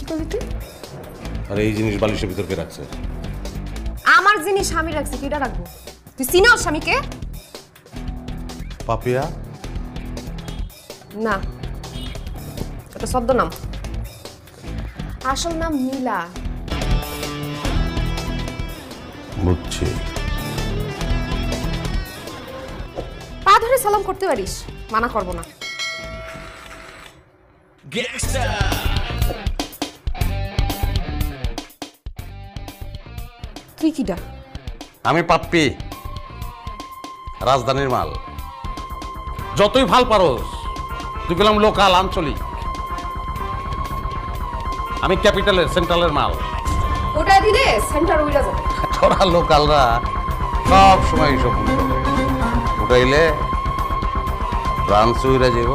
করলি তুই? আর এই জিনিস বালিশের ভিতর কে রাখছে? আমার জিনিস আমি রাখছি, কিটা রাখবো? তুই চিনাও স্বামীকে? পাপিয়া? না, এটা শব্দ নাম, আসল নাম নীলা। বুঝছি। পা ধরে সালাম করতে পারিস, মানা করবো না। তুই কিটা? আমি পাপ্পি, রাজধানীর মাল। যতই ভাল পারোস, তুই গেলাম লোকাল আঞ্চলিক। আমি ক্যাপিটালের সেন্ট্রালের মাল। ওটা দিলে সেন্টার উইরা যাবে। তোরা লোকালরা সব সময় এইসব উঠাইলে ব্রাঞ্চ উইরা যাব।